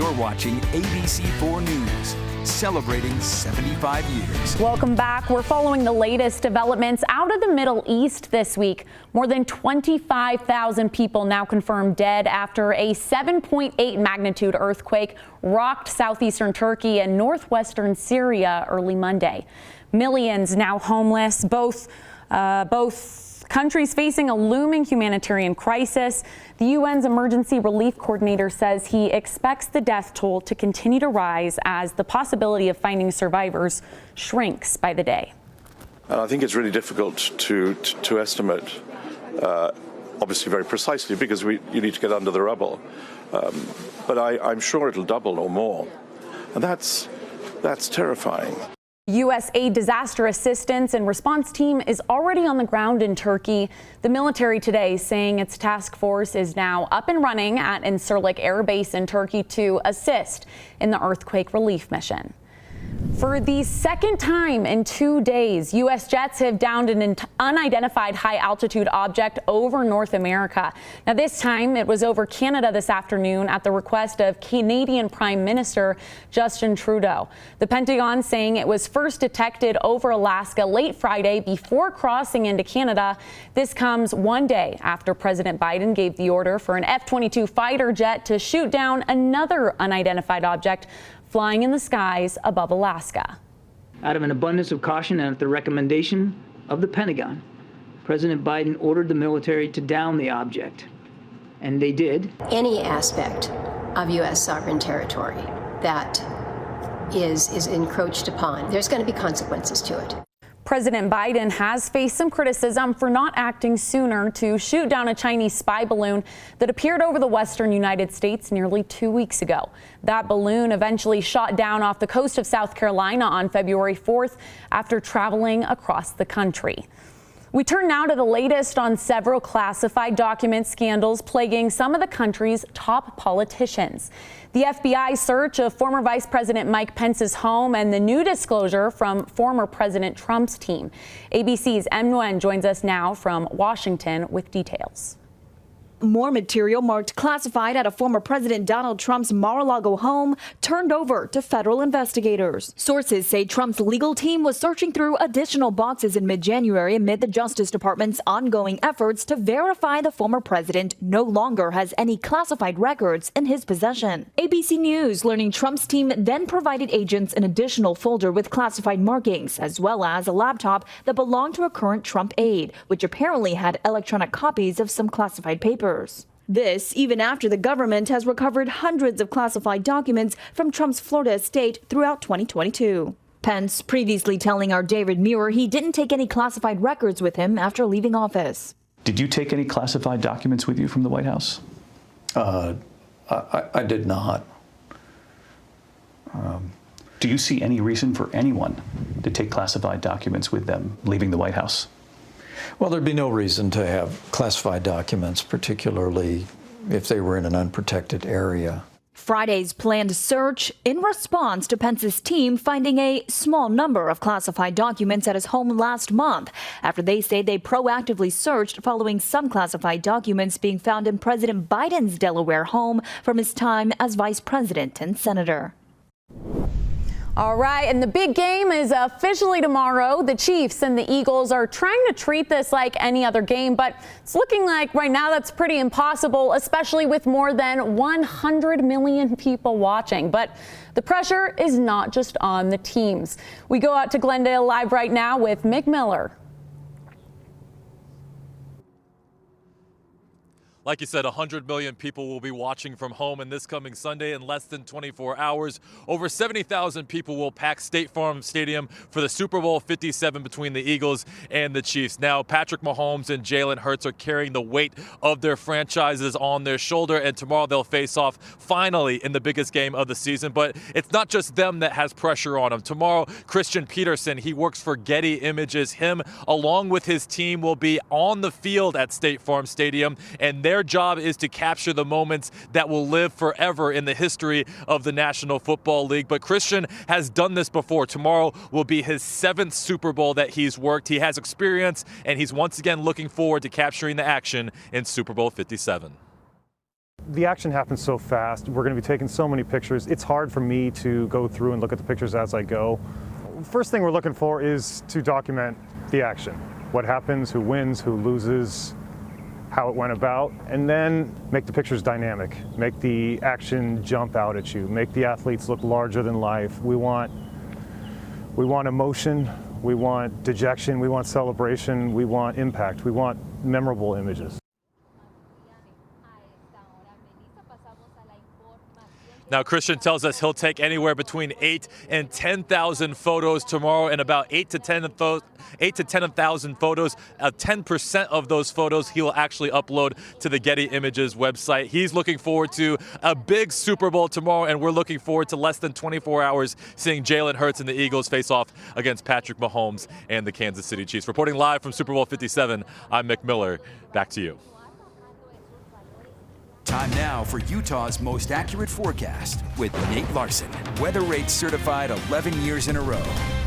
You're watching ABC4 News, celebrating 75 years. Welcome back. We're following the latest developments out of the Middle East this week. More than 25,000 people now confirmed dead after a 7.8 magnitude earthquake rocked southeastern Turkey and northwestern Syria early Monday. Millions now homeless, both countries facing a looming humanitarian crisis. The UN's emergency relief coordinator says he expects the death toll to continue to rise as the possibility of finding survivors shrinks by the day. I think it's really difficult to estimate, obviously very precisely, because you need to get under the rubble. But I'm sure it'll double or more. And that's terrifying. U.S. aid disaster assistance and response team is already on the ground in Turkey. The military today saying its task force is now up and running at Incirlik Air Base in Turkey to assist in the earthquake relief mission. For the second time in 2 days, U.S. jets have downed an unidentified high-altitude object over North America. Now, this time it was over Canada this afternoon at the request of Canadian Prime Minister Justin Trudeau. The Pentagon saying it was first detected over Alaska late Friday before crossing into Canada. This comes 1 day after President Biden gave the order for an F-22 fighter jet to shoot down another unidentified object flying in the skies above Alaska. Out of an abundance of caution and at the recommendation of the Pentagon, President Biden ordered the military to down the object, and they did. Any aspect of U.S. sovereign territory that is encroached upon, there's going to be consequences to it. President Biden has faced some criticism for not acting sooner to shoot down a Chinese spy balloon that appeared over the western United States nearly 2 weeks ago. That balloon eventually shot down off the coast of South Carolina on February 4th after traveling across the country. We turn now to the latest on several classified document scandals plaguing some of the country's top politicians. The FBI search of former Vice President Mike Pence's home and the new disclosure from former President Trump's team. ABC's M. Nguyen joins us now from Washington with details. More material marked classified at a former President Donald Trump's MarALago home turned over to federal investigators. Sources say Trump's legal team was searching through additional boxes in mid-January amid the Justice Department's ongoing efforts to verify the former president no longer has any classified records in his possession. ABC News learning Trump's team then provided agents an additional folder with classified markings, as well as a laptop that belonged to a current Trump aide, which apparently had electronic copies of some classified papers. This even after the government has recovered hundreds of classified documents from Trump's Florida estate throughout 2022. Pence previously telling our David Muir he didn't take any classified records with him after leaving office. Did you take any classified documents with you from the White House? I did not. Do you see any reason for anyone to take classified documents with them leaving the White House? Well, there'd be no reason to have classified documents, particularly if they were in an unprotected area. Friday's planned search in response to Pence's team finding a small number of classified documents at his home last month after they say they proactively searched following some classified documents being found in President Biden's Delaware home from his time as vice president and senator. All right, and the big game is officially tomorrow. The Chiefs and the Eagles are trying to treat this like any other game, but it's looking like right now that's pretty impossible, especially with more than 100 million people watching. But the pressure is not just on the teams. We go out to Glendale Live right now with Mick Miller. Like you said, 100 million people will be watching from home, and this coming Sunday in less than 24 hours, over 70,000 people will pack State Farm Stadium for the Super Bowl 57 between the Eagles and the Chiefs. Now, Patrick Mahomes and Jalen Hurts are carrying the weight of their franchises on their shoulder, and tomorrow they'll face off finally in the biggest game of the season. But it's not just them that has pressure on them. Tomorrow, Christian Peterson, he works for Getty Images. Him, along with his team, will be on the field at State Farm Stadium, and their job is to capture the moments that will live forever in the history of the National Football League. But Christian has done this before. Tomorrow will be his 7th Super Bowl that he's worked. He has experience, and he's once again looking forward to capturing the action in Super Bowl 57. The action happens so fast. We're going to be taking so many pictures. It's hard for me to go through and look at the pictures as I go. First thing we're looking for is to document the action. What happens, who wins, who loses, how it went about, and then make the pictures dynamic. Make the action jump out at you. Make the athletes look larger than life. We want emotion. We want dejection. We want celebration. We want impact. We want memorable images. Now, Christian tells us he'll take anywhere between 8,000 and 10,000 photos tomorrow, and about 8 to 10,000 photos. 10% of those photos he will actually upload to the Getty Images website. He's looking forward to a big Super Bowl tomorrow, and we're looking forward to less than 24 hours seeing Jalen Hurts and the Eagles face off against Patrick Mahomes and the Kansas City Chiefs. Reporting live from Super Bowl 57, I'm Mick Miller. Back to you. Time now for Utah's most accurate forecast with Nate Larson. Weather rates certified 11 years in a row.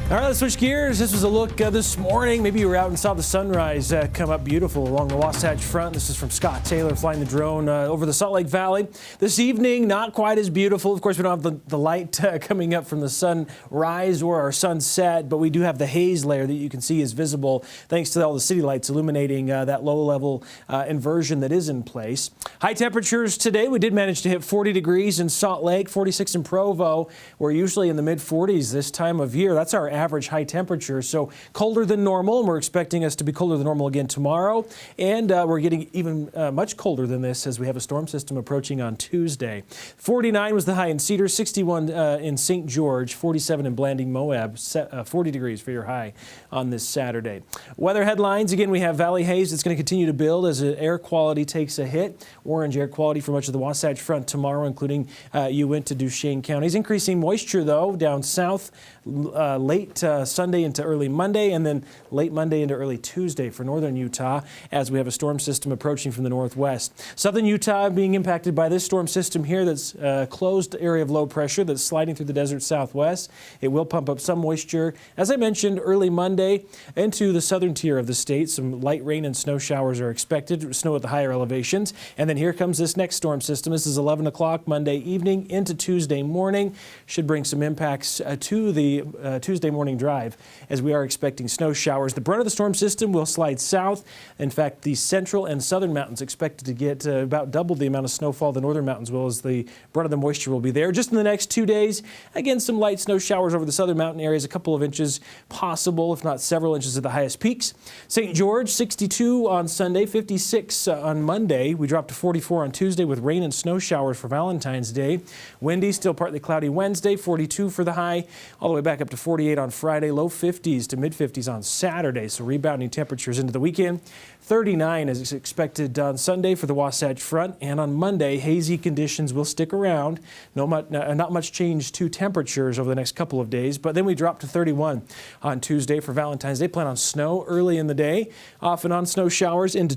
All right, let's switch gears. This was a look this morning. Maybe you were out and saw the sunrise come up beautiful along the Wasatch Front. This is from Scott Taylor flying the drone over the Salt Lake Valley. This evening, not quite as beautiful. Of course, we don't have the light coming up from the sunrise or our sunset, but we do have the haze layer that you can see is visible thanks to all the city lights illuminating that low-level inversion that is in place. High temperatures today. We did manage to hit 40 degrees in Salt Lake, 46 in Provo. We're usually in the mid-40s this time of year. That's our average high temperature, so colder than normal, and we're expecting us to be colder than normal again tomorrow, and we're getting even much colder than this as we have a storm system approaching on Tuesday. 49 was the high in Cedar, 61 in St. George, 47 in Blanding, Moab, 40 degrees for your high on this Saturday. Weather headlines, again, we have valley haze that's going to continue to build as air quality takes a hit. Orange air quality for much of the Wasatch Front tomorrow, including Uinta, Duchesne counties. Increasing moisture, though, down south late Sunday into early Monday, and then late Monday into early Tuesday for northern Utah as we have a storm system approaching from the northwest. Southern Utah being impacted by this storm system here that's a closed area of low pressure that's sliding through the desert southwest. It will pump up some moisture, as I mentioned, early Monday into the southern tier of the state. Some light rain and snow showers are expected, snow at the higher elevations. And then here comes this next storm system. This is 11 o'clock Monday evening into Tuesday morning. Should bring some impacts to the Tuesday morning drive as we are expecting snow showers. The brunt of the storm system will slide south. In fact, the central and southern mountains expected to get about double the amount of snowfall the northern mountains will, as the brunt of the moisture will be there. Just in the next 2 days, again, some light snow showers over the southern mountain areas, a couple of inches possible, if not several inches at the highest peaks. St. George, 62 on Sunday, 56 on Monday. We dropped to 44 on Tuesday with rain and snow showers for Valentine's Day. Windy, still partly cloudy Wednesday, 42 for the high, all the way back up to 48 on Friday, low 50s to mid-50s on Saturday, so rebounding temperatures into the weekend. 39 is expected on Sunday for the Wasatch Front, and on Monday, hazy conditions will stick around. Not much change to temperatures over the next couple of days, but then we drop to 31 on Tuesday for Valentine's Day. Plan on snow early in the day, off and on snow showers into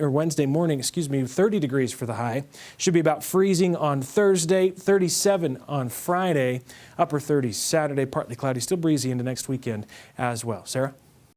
Wednesday morning, 30 degrees for the high. Should be about freezing on Thursday, 37 on Friday, upper 30s Saturday, partly cloudy, still breezy into next weekend as well. Sarah?